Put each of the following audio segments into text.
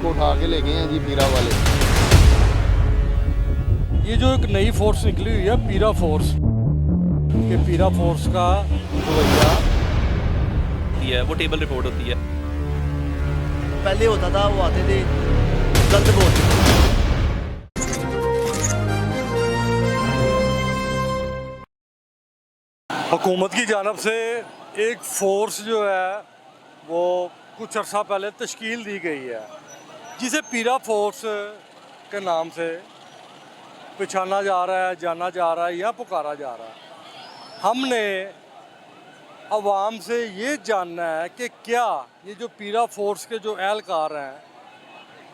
को उठा के ले गए हैं जी पीरा वाले। ये जो एक नई फोर्स निकली हुई है पीरा फोर्स, कि पीरा फोर्स का रवैया है वो टेबल रिपोर्ट होती है। पहले होता था वो आते थे गलत बोलते थे। हुकूमत की जानब से एक फ़ोर्स जो है वो कुछ अर्सा पहले तश्कील दी गई है, जिसे पीरा फोर्स के नाम से पहचाना जा रहा है, जाना जा रहा है या पुकारा जा रहा है। हमने अवाम से ये जानना है कि क्या ये जो पीरा फोर्स के जो एहलकार हैं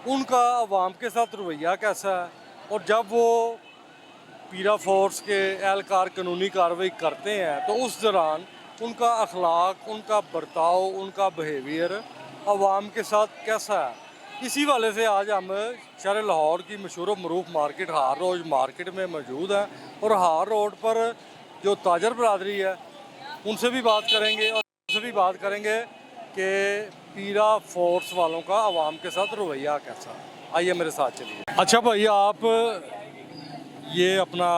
उनका अवाम के साथ रवैया कैसा है, और जब वो पीरा फोर्स के एहलकार कानूनी कार्रवाई करते हैं तो उस दौरान उनका अखलाक, उनका बर्ताव, उनका बिहेवियर अवाम के साथ कैसा है। इसी वाले से आज हम शहर लाहौर की मशहूर मरूफ मार्केट हार रोड मार्केट में मौजूद हैं, और हार रोड पर जो ताजर बरादरी है उनसे भी बात करेंगे, और उनसे भी बात करेंगे कि पीरा फोर्स वालों का अवाम के साथ रवैया कैसा है। आइए मेरे साथ चलिए। अच्छा भाई, आप ये अपना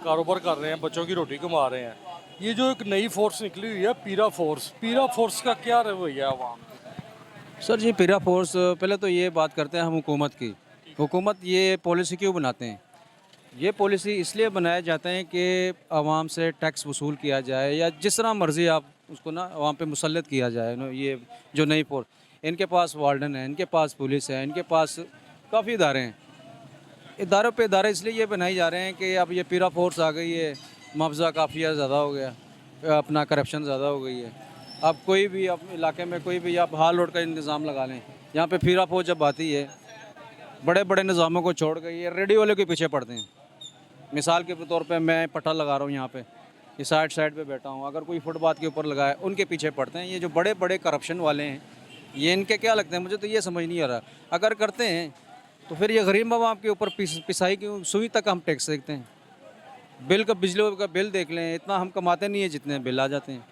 कारोबार कर रहे हैं, बच्चों की रोटी कमा रहे हैं, ये जो एक नई फोर्स निकली हुई है पीरा फोर्स का क्या रवैया है अवाम? सर जी, पीरा फोर्स, पहले तो ये बात करते हैं हम हुकूमत की। हुकूमत ये पॉलिसी क्यों बनाते हैं? ये पॉलिसी इसलिए बनाए जाते हैं कि आवाम से टैक्स वसूल किया जाए, या जिस तरह मर्ज़ी आप उसको ना आवाम पे मुसल्लत किया जाए ना। ये जो नई फोर्स, इनके पास वार्डन है, इनके पास पुलिस है, इनके पास काफ़ी इदारे हैं। इदारों पे इदारे इसलिए ये बनाए जा रहे हैं कि अब ये पीरा फोर्स आ गई है, मुआवजा काफ़िया ज़्यादा हो गया, अपना करप्शन ज़्यादा हो गई है। अब कोई भी अब इलाके में कोई भी आप हाल रोड का इंतज़ाम लगा लें, यहाँ पे पीरा फोर्स जब आती है बड़े बड़े निज़ामों को छोड़ कर ये रेडियो वाले के पीछे पड़ते हैं। मिसाल के तौर पे मैं पट्टा लगा रहा हूँ यहाँ पे, ये साइड पे बैठा हूँ, अगर कोई फुटपाथ के ऊपर लगाए उनके पीछे पड़ते हैं। ये जो बड़े बड़े करप्शन वाले हैं, ये इनके क्या लगते हैं, मुझे तो ये समझ नहीं आ रहा। अगर करते हैं तो फिर ये गरीब आवाम के ऊपर पिसाई की सुई तक हम टैक्स देखते हैं। बिल का, बिजली का बिल देख लें, इतना हम कमाते नहीं है जितने बिल आ जाते हैं।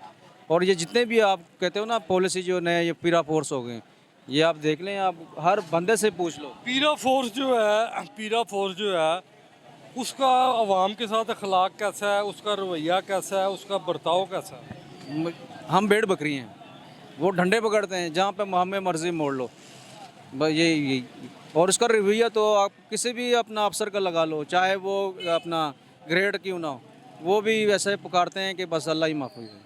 और ये जितने भी आप कहते हो ना पॉलिसी जो नए ये पीरा फोर्स हो गए, ये आप देख लें, आप हर बंदे से पूछ लो। पीरा फोर्स जो है उसका अवाम के साथ अखलाक कैसा है, उसका रवैया कैसा है, उसका बर्ताव कैसा है? हम भेड़ बकरी हैं, वो डंडे पकड़ते हैं, जहाँ पे हमें मर्जी मोड़ लो, बस यही। और उसका रवैया तो आप किसी भी अपना अफसर का लगा लो, चाहे वो अपना ग्रेड क्यों ना हो, वो भी वैसे पुकारते हैं कि बस अल्लाह ही माफ़ी है।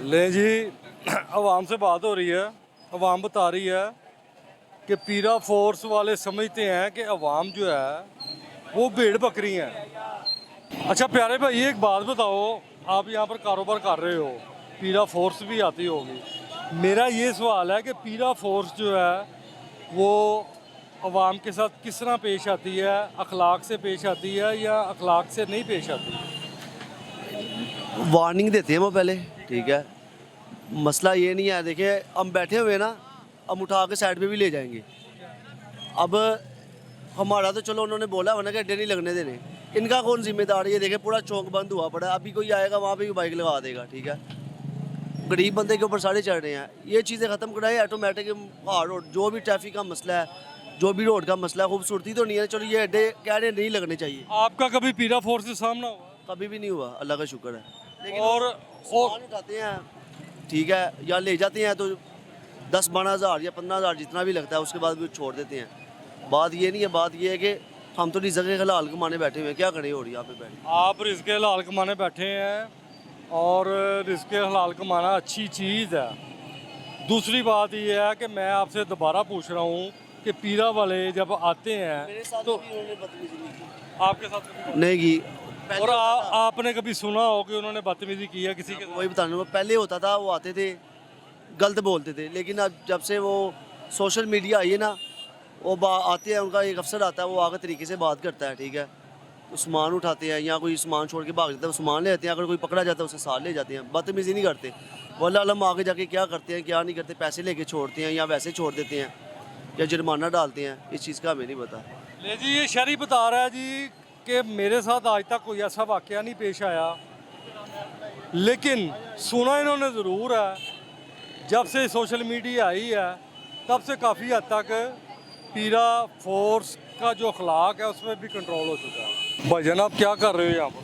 ले जी, अवाम से बात हो रही है, अवाम बता रही है कि पीरा फोर्स वाले समझते हैं कि अवाम जो है वो भेड़ बकरी हैं। अच्छा प्यारे भाई, एक बात बताओ, आप यहाँ पर कारोबार कर रहे हो, पीरा फोर्स भी आती होगी, मेरा ये सवाल है कि पीरा फोर्स जो है वो अवाम के साथ किस तरह पेश आती है? अखलाक से पेश आती है या अखलाक से नहीं पेश आती? वार्निंग देते हैं वो पहले, ठीक है। मसला ये नहीं है, देखिए हम बैठे हुए ना, हम उठा के साइड पे भी ले जाएंगे। अब हमारा तो चलो उन्होंने बोला वरना कि अड्डे नहीं लगने देने, इनका कौन जिम्मेदार है? ये देखे पूरा चौक बंद हुआ पड़ा है, अभी कोई आएगा वहाँ पे भी बाइक लगा देगा, ठीक है। गरीब बंदे के ऊपर सारे चढ़ रहे हैं। ये चीज़ें ख़त्म कराए ऑटोमेटिक। हार रोड जो भी ट्रैफिक का मसला है, जो भी रोड का मसला है, खूबसूरती तो नहीं है, चलो ये अड्डे कह रहे नहीं लगने चाहिए। आपका कभी पीरा फोर्स से सामना हुआ? कभी भी नहीं हुआ, अल्लाह का शुक्र है। लेकिन और सामान उठाते हैं, ठीक है, या ले जाते हैं तो 10-12 हज़ार या 15 हज़ार जितना भी लगता है, उसके बाद भी छोड़ देते हैं। बात ये नहीं है, बात ये है कि हम तो रिज़्क़ के हलाल कमाने बैठे हुए हैं, क्या करें? और यहाँ पे बैठे आप रिज़्क़ हलाल कमाने बैठे हैं, और रिज़्क़ हलाल कमाना अच्छी चीज़ है। दूसरी बात ये है कि मैं आपसे दोबारा पूछ रहा हूँ कि पीरा वाले जब आते हैं तो आपके साथ कभी नहीं की। और आपने कभी सुना हो कि उन्होंने बदतमीजी की है किसी के साथ? वही बताने को, पहले होता था वो आते थे गलत बोलते थे, लेकिन अब जब से वो सोशल मीडिया आई है ना, वो आते हैं, उनका एक अफसर आता है, वो आगे तरीके से बात करता है, ठीक है। तो सामान उठाते हैं, या कोई सामान छोड़ के भाग जाता है, वो सामान ले जाते हैं, अगर कोई पकड़ा जाता है उसे साथ ले जाते हैं, बदतमीजी नहीं करते। वल्लाह आलम आगे जाके क्या करते हैं क्या नहीं करते, पैसे लेके छोड़ते हैं या वैसे छोड़ देते हैं या जुर्माना डालते हैं, इस चीज़ का हमें नहीं पता। ले जी, ये शहरी बता रहा है जी कि मेरे साथ आज तक कोई ऐसा वाक़या नहीं पेश आया, लेकिन सुना इन्होंने ज़रूर है, जब से सोशल मीडिया आई है तब से काफ़ी हद तक पीरा फोर्स का जो अखलाक है उसमें भी कंट्रोल हो चुका है। भाईजान आप क्या कर रहे हो यहाँ पर?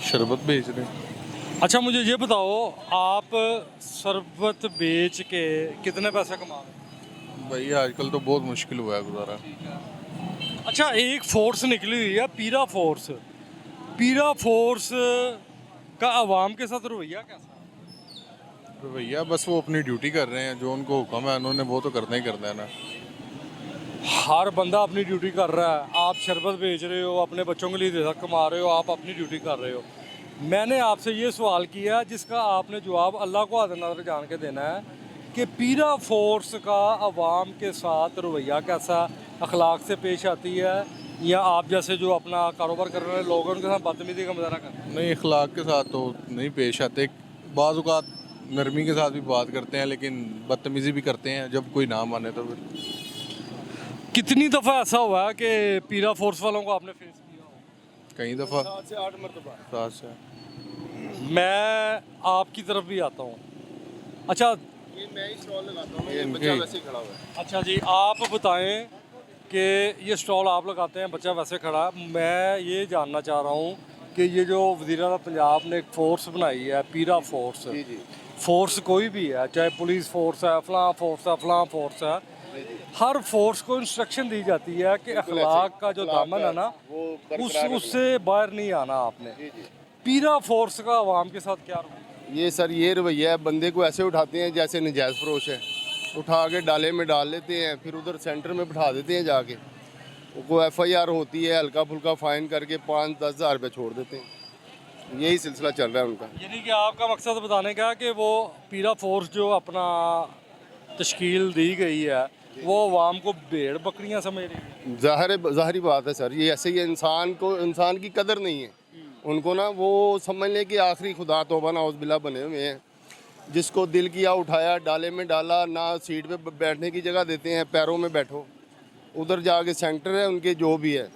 शरबत बेच रहे हैं। अच्छा मुझे ये बताओ, आप शरबत बेच के कितने पैसे कमा रहे हो? भाई आजकल तो बहुत मुश्किल हुआ है गुजारा। अच्छा एक फोर्स निकली हुई है पीरा फोर्स, पीरा फोर्स का आवाम के साथ रवैया कैसा है? तो भैया बस वो अपनी ड्यूटी कर रहे हैं, जो उनको हुक्म है उन्होंने वो तो करना ही करना है ना। हर बंदा अपनी ड्यूटी कर रहा है। आप शरबत बेच रहे हो, अपने बच्चों के लिए पैसा कमा रहे हो, आप अपनी ड्यूटी कर रहे हो। मैंने आपसे ये सवाल किया जिसका आपने जवाब अल्लाह को हाज़िर नाज़िर जान के देना है कि पीरा फोर्स का आवाम के साथ रवैया कैसा, अखलाक से पेश आती है, या आप जैसे जो अपना कारोबार कर रहे हैं लोग उनके साथ बदतमीजी का मुजाहरा करते हैं? नहीं, अखलाक के साथ तो नहीं पेश आते, बाज़ औक़ात नरमी के साथ भी बात करते हैं, लेकिन बदतमीज़ी भी करते हैं जब कोई ना माने तो फिर। कितनी दफ़ा ऐसा हुआ है कि पीरा फोर्स वालों को आपने फेस किया हो? कई दफ़ा 7 से 8 मरतबा। 7 से। मैं आपकी तरफ भी आता हूँ। अच्छा ये इनके अच्छा जी, आप बताएं कि ये स्टॉल आप लगाते हैं, बच्चा वैसे खड़ा है। मैं ये जानना चाह रहा हूँ कि ये जो वज़ीर आला पंजाब ने एक फ़ोर्स बनाई है पीरा फोर्स, फोर्स कोई भी है, चाहे पुलिस फोर्स है, फलां फोर्स है, फलां फोर्स है, हर फोर्स को इंस्ट्रक्शन दी जाती है कि अखलाक का जो दामन है ना उससे बाहर नहीं आना आपने। पीरा फोर्स का आवाम के साथ क्या रवैया? ये सर ये रवैया है, बंदे को ऐसे उठाते हैं जैसे नजायज़ फरोश है, उठा के डाले में डाल लेते हैं, फिर उधर सेंटर में बिठा देते हैं, जाके वो FIR होती है, हल्का फुल्का फ़ाइन करके 5-10 हज़ार रुपये छोड़ देते हैं। यही सिलसिला चल रहा है उनका। यानी कि आपका मकसद बताने का है कि वो पीरा फोर्स जो अपना तश्कील दी गई है वो आवाम को भेड़ बकरियां समझ रही है। ज़ाहिरी बात है सर, ये ऐसे ही इंसान की कदर नहीं है उनको ना, वो समझ लें कि आखिरी खुदा तौबा नाउज़ बने हुए हैं। जिसको दिल किया उठाया, डाले में डाला, ना सीट पे बैठने की जगह देते हैं, पैरों में बैठो। उधर जाके सेंटर है उनके जो भी है,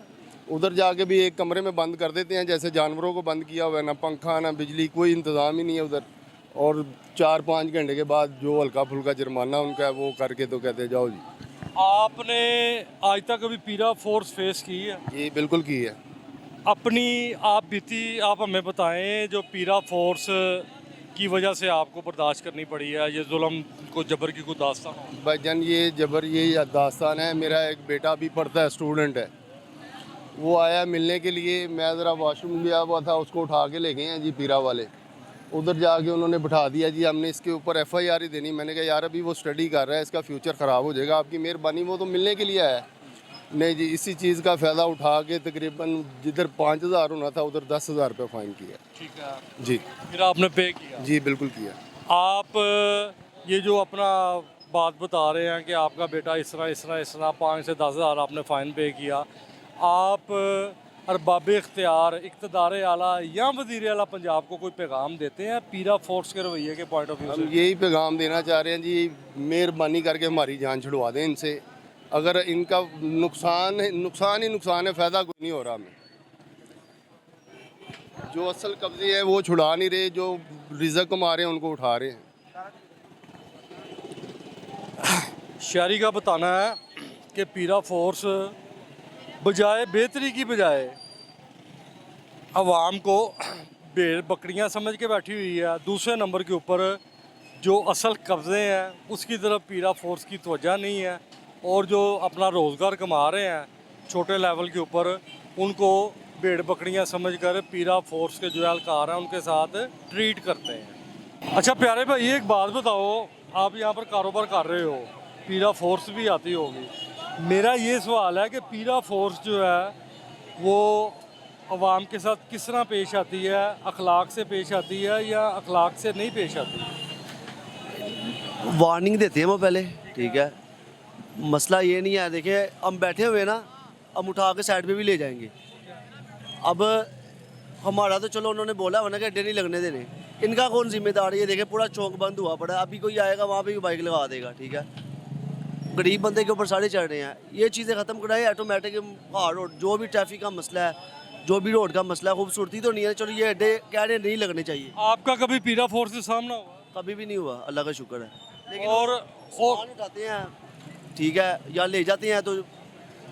उधर जाके भी एक कमरे में बंद कर देते हैं जैसे जानवरों को बंद किया हुआ है, ना पंखा ना बिजली, कोई इंतज़ाम ही नहीं है उधर। और 4-5 घंटे के बाद जो हल्का फुल्का जुर्माना उनका है वो करके तो कहते हैं जाओ जी। आपने आज तक कभी पीरा फोर्स फेस की है? ये बिल्कुल की है। अपनी आप बीती आप हमें बताएं, जो पीरा फोर्स की वजह से आपको बर्दाश्त करनी पड़ी है, ये जुल्म को जबर की कोई दास्तान हो? भाईजान ये जबर ये दास्तान है। मेरा एक बेटा भी पढ़ता है, स्टूडेंट है, वो आया मिलने के लिए, मैं ज़रा वॉशरूम गया हुआ था, उसको उठा के ले गए हैं जी पीरा वाले। उधर जाके उन्होंने बिठा दिया जी, हमने इसके ऊपर FIR ही देनी। मैंने कहा यार अभी वो स्टडी कर रहा है, इसका फ्यूचर ख़राब हो जाएगा, आपकी मेहरबानी, वो तो मिलने के लिए आया है। नहीं जी, इसी चीज़ का फ़ायदा उठा के तकरीबन जिधर 5,000 होना था उधर 10,000 रुपये फ़ाइन किया। ठीक है जी, फिर आपने पे किया? जी बिल्कुल किया। आप ये जो अपना बात बता रहे हैं कि आपका बेटा इस तरह 5 से 10 हज़ार आपने फ़ाइन पे किया, आप अरबाब इख्तियार, इक़्तिदार आला या वज़ीर आला पंजाब को कोई पैगाम देते हैं पीरा फोर्स के रवैये के पॉइंट ऑफ व्यू से? हम यही पैगाम देना चाह रहे हैं जी, मेहरबानी करके हमारी जान छुड़वा दें इनसे। अगर इनका नुकसान ही नुकसान है, फ़ायदा कोई नहीं हो रहा हमें। जो असल कब्जे हैं वो छुड़ा नहीं रहे, जो रिज़्क़ कमा रहे हैं उनको उठा रहे हैं। शायरी का बताना है कि पीरा फोर्स बजाय बेहतरी की बजाय आवाम को भेड़ बकरियां समझ के बैठी हुई है। दूसरे नंबर के ऊपर जो असल कब्ज़े हैं उसकी तरफ पीरा फोर्स की तवज्जो नहीं है, और जो अपना रोज़गार कमा रहे हैं छोटे लेवल के ऊपर उनको भेड़ बकरियां समझकर पीरा फोर्स के जो एहलकार हैं उनके साथ ट्रीट करते हैं। अच्छा प्यारे भाई एक बात बताओ, आप यहाँ पर कारोबार कर रहे हो, पीरा फोर्स भी आती होगी, मेरा ये सवाल है कि पीरा फोर्स जो है वो अवाम के साथ किस तरह पेश आती है, अखलाक से पेश आती है या अखलाक से नहीं पेश आती? वार्निंग देते हैं वो पहले, ठीक है। मसला ये नहीं है, देखिए हम बैठे हुए ना, हम उठा के साइड पे भी ले जाएंगे। अब हमारा तो चलो उन्होंने बोला वरना कि अड्डे नहीं लगने देने, इनका कौन जिम्मेदार है? ये देखे पूरा चौक बंद हुआ पड़ा है, अभी कोई आएगा वहाँ पे भी बाइक लगा देगा, ठीक है। गरीब बंदे के ऊपर सारे चढ़ रहे हैं, ये चीज़ें ख़त्म कराए। ऑटोमेटिक हार रोड जो भी ट्रैफिक का मसला है, जो भी रोड का मसला है, खूबसूरती तो नहीं है, चलो ये अड्डे कह रहे नहीं लगने चाहिए। आपका कभी पीरा फोर्स से सामना हुआ? कभी भी नहीं हुआ, अल्लाह का शुक्र है। लेकिन और सामान उठाते हैं, ठीक है, या ले जाते हैं तो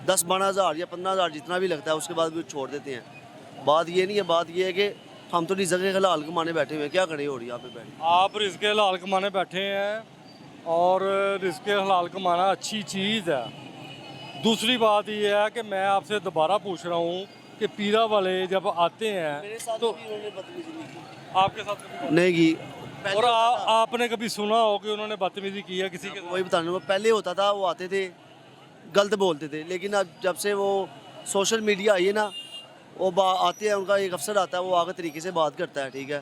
10-12 हज़ार या 15 हज़ार जितना भी लगता है, उसके बाद भी छोड़ देते हैं। बात ये नहीं है, बात ये है कि हम तो रिज़्क़ के हलाल कमाने बैठे हुए हैं, क्या करें और यहाँ पे बैठे। आप रिज़्क़ हलाल कमाने बैठे हैं और रिज़्क़ हलाल कमाना अच्छी चीज़ है। दूसरी बात ये है कि मैं आपसे दोबारा पूछ रहा हूँ कि पीरा वाले जब आते हैं तो आपके साथ कभी नहीं की और आपने कभी सुना हो कि उन्होंने बदतमीजी की है किसी के साथ? वही बताने को पहले होता था, वो आते थे गलत बोलते थे, लेकिन अब जब से वो सोशल मीडिया आई है ना, वो आते हैं, उनका एक अफसर आता है, वो आगे तरीके से बात करता है, ठीक है,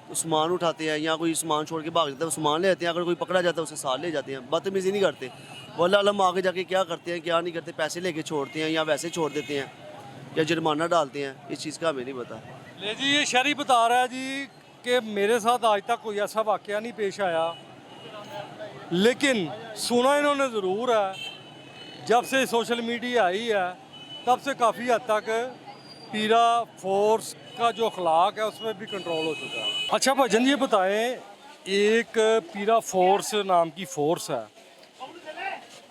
तो सामान उठाते हैं या कोई सामान छोड़ के भाग जाता है, वो सामान ले जाते हैं, अगर कोई पकड़ा जाता है उसे साथ ले जाते हैं, बदतमीजी नहीं करते। वल्लाह आलम आगे जाके क्या करते हैं क्या नहीं करते, पैसे लेके छोड़ते हैं या वैसे छोड़ देते हैं या जुर्माना डालते हैं, इस चीज़ का हमें नहीं पता। ले जी, ये शहरी बता रहा है जी कि मेरे साथ आज तक कोई ऐसा वाक़या नहीं पेश आया, लेकिन सुना इन्होंने ज़रूर है जब से सोशल मीडिया आई है तब से काफ़ी हद तक पीरा फोर्स का जो अखलाक है उसमें भी कंट्रोल हो चुका है। अच्छा भजन, ये बताएं, एक पीरा फोर्स नाम की फोर्स है,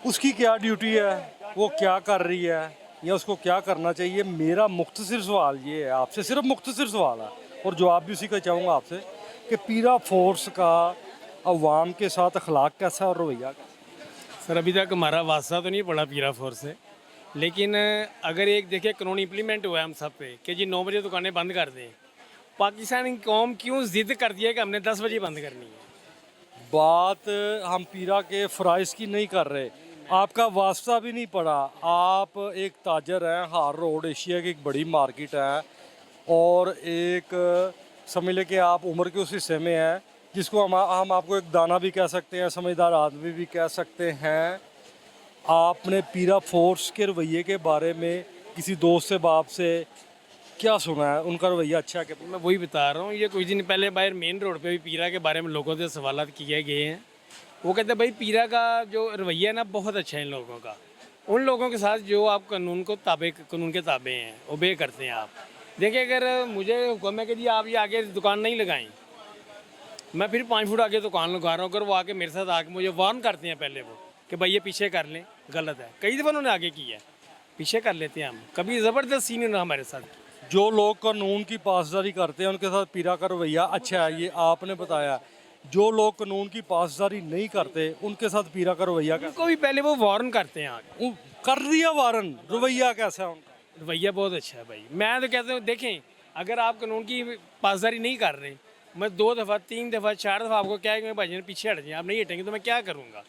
उसकी क्या ड्यूटी है, वो क्या कर रही है या उसको क्या करना चाहिए? मेरा मुख्तसर सवाल ये है आपसे, सिर्फ मुख्तसर सवाल है और जवाब भी उसी का चाहूँगा आपसे कि पीरा फोर्स का अवाम के साथ अखलाक कैसा और रवैया कैसा? सर अभी तक हमारा वास्ता तो नहीं पड़ा पीरा फोर्स से, लेकिन अगर एक देखिए कानून इम्प्लीमेंट हुआ है हम सब पे कि जी 9 बजे दुकानें बंद कर दें, पाकिस्तान की कौम क्यों ज़िद कर दी है कि हमने 10 बजे बंद करनी है? बात हम पीरा के फ़राइज़ की नहीं कर रहे, आपका वास्ता भी नहीं पड़ा। आप एक ताजर हैं, हार रोड एशिया की एक बड़ी मार्केट है और एक समझ लें कि आप उम्र के उस हिस्से में हैं जिसको हम आपको एक दाना भी कह सकते हैं, समझदार आदमी भी कह सकते हैं। आपने पीरा फोर्स के रवैये के बारे में किसी दोस्त से बाप से क्या सुना है, उनका रवैया अच्छा है कि? मैं वही बता रहा हूँ, ये कुछ दिन पहले बाहर मेन रोड पे भी पीरा के बारे में लोगों से सवाल किए गए हैं। वो कहते हैं भाई पीरा का जो रवैया है ना बहुत अच्छा है इन लोगों का, उन लोगों के साथ जो आप कानून के ताबे हैं, ओबे करते हैं आप। देखिए अगर मुझे हुक्म है कि जी आप ये आगे दुकान नहीं लगाएं, मैं फिर 5 फुट आगे दुकान लगा रहा हूँ, अगर वो आके मेरे साथ आके मुझे वार्न करते हैं पहले वो कि भाई ये पीछे कर लें, गलत है। कई दफ़ा उन्होंने आगे किया है, पीछे कर लेते हैं हम, कभी ज़बरदस्त सीन ना हमारे साथ। जो लोग कानून की पासदारी करते हैं उनके साथ पीरा का रवैया अच्छा है, ये आपने बताया। जो लोग कानून की पासदारी नहीं करते उनके साथ पीरा का रवैया कैसा? उनको भी पहले वो वार्न करते हैं आगे। कर दिया वारन, रवैया कैसा है उनका? रवैया बहुत अच्छा है भाई। मैं तो कहता हूँ देखें, अगर आप कानून की पासदारी नहीं कर रहे, मैं 2 दफ़ा 3 दफ़ा 4 दफ़ा आपको क्या है कि भाई पीछे हट जाए, आप नहीं हटेंगे तो मैं क्या करूँगा?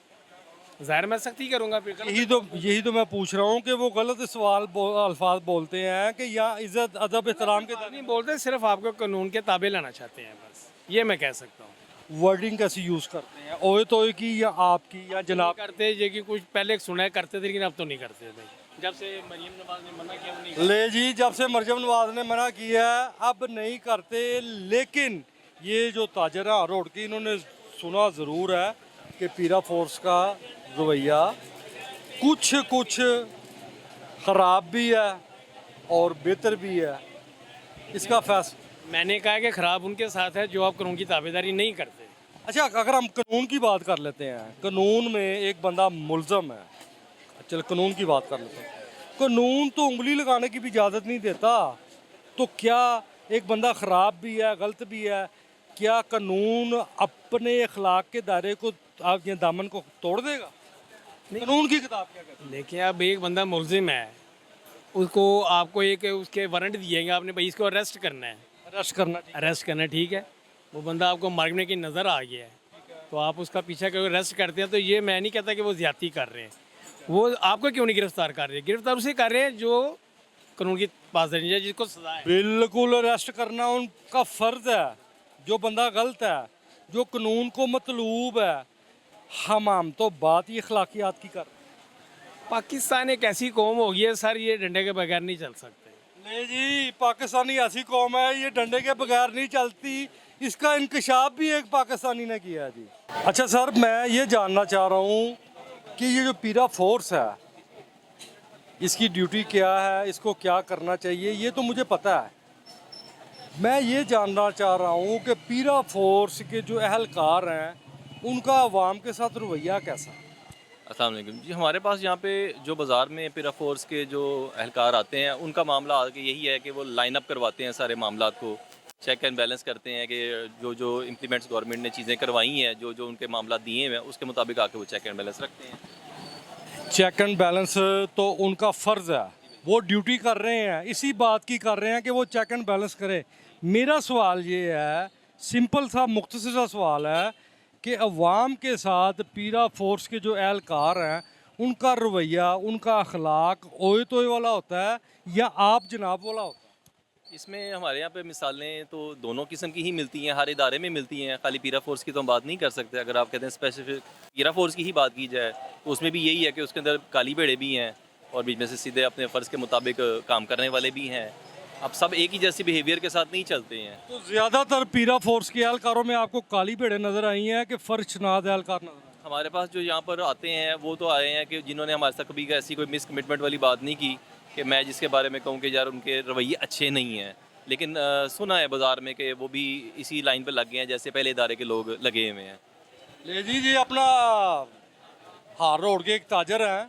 ज़ाहिर मैं सख्ती करूँगा फिर। यही तो मैं पूछ रहा हूँ कि वो गलत सवाल अल्फाज बोलते हैं कि या इज़्ज़त अदब एहतराम के नहीं बोलते, सिर्फ आपको कानून के ताबे लाना चाहते हैं, बस ये मैं कह सकता हूँ। वर्डिंग कैसी यूज़ करते हैं, ओए तो की या आपकी या जनाब? करते ये कि कुछ पहले सुना है करते थे, लेकिन अब तो नहीं करते भाई। जब से मरियम नवाज ने मना किया वो नहीं ले जी, जब से मरियम नवाज ने मना किया अब नहीं करते। लेकिन ये जो ताजर है रोड की, इन्होंने सुना ज़रूर है कि पीरा फोर्स का रवैया कुछ ख़राब भी है और बेहतर भी है। इसका फैसला मैंने कहा कि ख़राब उनके साथ है जो आप कानून की ताबेदारी नहीं करते। अच्छा, अगर हम कानून की बात कर लेते हैं, कानून में एक बंदा मुल्ज़म है, चल कानून की बात कर लेते हैं, कानून तो उंगली लगाने की भी इजाज़त नहीं देता, तो क्या एक बंदा ख़राब भी है, गलत भी है, क्या कानून अपने अखलाक के दायरे को आप ये दामन को तोड़ देगा? कानून की किताब क्या कहती है? देखिए अब एक बंदा मुलजिम है, उसको आपको एक उसके वारंट दिएंगे, आपने भाई इसको अरेस्ट करना है, अरेस्ट करना ठीक है, वो बंदा आपको मारने की नज़र आ गया है तो आप उसका पीछा करके अरेस्ट करते हैं, तो ये मैं नहीं कहता कि वो ज़्यादती कर रहे हैं। वो आपको क्यों नहीं गिरफ्तार कर रहे हैं? गिरफ्तार उसे कर रहे हैं जो कानून की पासदारी है, जिसको सजा है। बिल्कुल अरेस्ट करना उनका फ़र्ज़ है। जो बंदा गलत है, जो कानून को मतलूब है, हम तो बात ही अखलाकियात की कर। पाकिस्तान एक ऐसी कौम हो गई है सर, ये डंडे के बगैर नहीं चल सकते। नहीं जी, पाकिस्तानी ऐसी कौम है, ये डंडे के बगैर नहीं चलती। इसका इंकशाफ भी एक पाकिस्तानी ने किया है जी। अच्छा सर, मैं ये जानना चाह रहा हूँ कि ये जो पीरा फोर्स है, इसकी ड्यूटी क्या है, इसको क्या करना चाहिए, ये तो मुझे पता है। मैं ये जानना चाह रहा हूँ कि पीरा फोर्स के जो अहलकार हैं उनका अवाम के साथ रवैया कैसा? अस्सलाम वालेकुम जी। हमारे पास यहाँ पे जो बाज़ार में पीरा फोर्स के जो एहलकार आते हैं उनका मामला आगे यही है कि वो लाइन अप करवाते हैं सारे मामलात को, चेक एंड बैलेंस करते हैं कि जो जो इम्प्लीमेंट्स गवर्नमेंट ने चीज़ें करवाई हैं, जो जो उनके मामला दिए हुए हैं उसके मुताबिक आके वो चेक एंड बैलेंस रखते हैं। चेक एंड बैलेंस तो उनका फ़र्ज़ है, वो ड्यूटी कर रहे हैं, इसी बात की कर रहे हैं कि वो चेक एंड बैलेंस करें। मेरा सवाल ये है, सिंपल सा मुख्तसर सा सवाल है कि अवाम के साथ पीरा फोर्स के जो एहलकार हैं उनका रवैया, उनका अखलाक ओए तोए वाला होता है या आप जनाब वाला होता है? इसमें हमारे यहाँ पे मिसालें तो दोनों किस्म की ही मिलती हैं, हर इदारे में मिलती हैं। खाली पीरा फोर्स की तो हम बात नहीं कर सकते। अगर आप कहते हैं स्पेसिफिक पीरा फोर्स की ही बात की जाए तो उसमें भी यही है कि उसके अंदर काली भेड़े भी हैं और बीच में से सीधे अपने फ़र्ज़ के मुताबिक काम करने वाले भी हैं। अब सब एक ही जैसी बिहेवियर के साथ नहीं चलते हैं। तो ज़्यादातर पीरा फोर्स के एहलकारों में आपको काली भेड़े नज़र आई हैं कि फ़र्शनाद एहलकार नज़र आए? हमारे पास जो यहाँ पर आते हैं वो तो आए हैं कि जिन्होंने हमारे साथ कभी ऐसी कोई मिस कमिटमेंट वाली बात नहीं की कि मैं जिसके बारे में कहूँ कि यार उनके रवैये अच्छे नहीं हैं। लेकिन सुना है बाज़ार में कि वो भी इसी लाइन पर लग गए हैं जैसे पहले इदारे के लोग लगे हुए हैं। ले जी अपना हार रोड के एक ताजर हैं,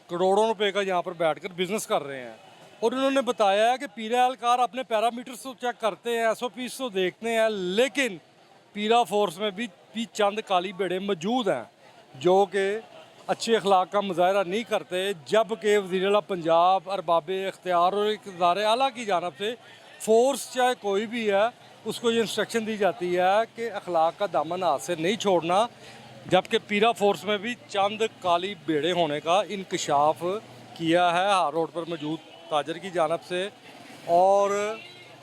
करोड़ों रुपए का यहाँ पर बैठकर बिजनेस कर रहे हैं और उन्होंने बताया है कि पीरा एहलकार अपने पैरामीटर्स तो चेक करते हैं, SOPs तो देखते हैं, लेकिन पीरा फोर्स में भी चंद काली भेड़े मौजूद हैं जो कि अच्छे अखलाक का मुजाहरा नहीं करते, जबकि वज़ीर-ए-आला पंजाब, अरबाब इख्तियार और इक़्तिदार आला की जानब से फोर्स चाहे कोई भी है उसको ये इंस्ट्रक्शन दी जाती है कि अखलाक का दामन हाथ से नहीं छोड़ना। जबकि पीरा फोर्स में भी चंद काली भेड़े होने का इंकशाफ किया है हार रोड पर मौजूद ताजर की जानब से। और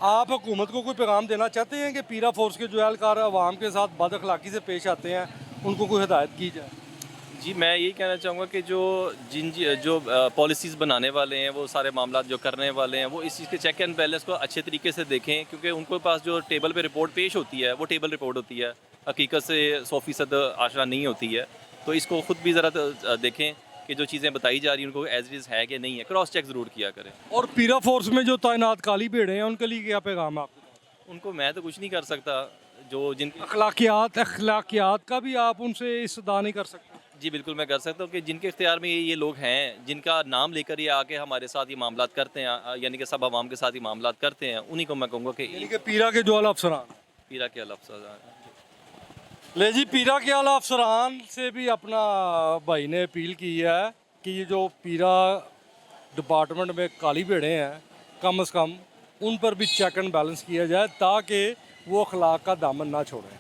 आप हुकूमत को कोई पैगाम देना चाहते हैं कि पीरा फोर्स के जो एहलकार अवाम के साथ बद अखलाकी से पेश आते हैं उनको कोई हिदायत की जाए? जी, मैं यही कहना चाहूँगा कि जो पॉलिसीज़ बनाने वाले हैं, वो सारे मामला जो करने वाले हैं, वो इस चीज़ के चेक एंड बैलेंस को अच्छे तरीके से देखें, क्योंकि उनके पास जो टेबल पे रिपोर्ट पेश होती है वो टेबल रिपोर्ट होती है, हकीकत से 100% आशना नहीं होती है। तो इसको ख़ुद भी ज़रा देखें कि जो चीज़ें बताई जा रही हैं उनको एज इट इज़ है कि नहीं है, क्रॉस चेक ज़रूर किया करें। और पीरा फोर्स में जो तैनात काली भेड़े हैं उनके लिए क्या पैगाम है आपको? उनको मैं तो कुछ नहीं कर सकता, जो जिनकी अखलाकियात का भी आप उनसे इस्तदा नहीं कर सकते? जी बिल्कुल मैं कर सकता हूँ कि जिनके इख्तियार में ये लोग हैं, जिनका नाम लेकर ये आके हमारे साथ ये मामलात करते हैं, यानी कि सब आवाम के साथ ये मामलात करते हैं, उन्हीं को मैं कहूँगा कि यानी कि पीरा के जो आला अफसरान, पीरा के अफसर। ले जी पीरा के आला अफसरान से भी अपना भाई ने अपील की है कि ये जो पीरा डिपार्टमेंट में काली भेड़े हैं कम से कम उन पर भी चेक एंड बैलेंस किया जाए ताकि वो अखलाक का दामन ना छोड़ें।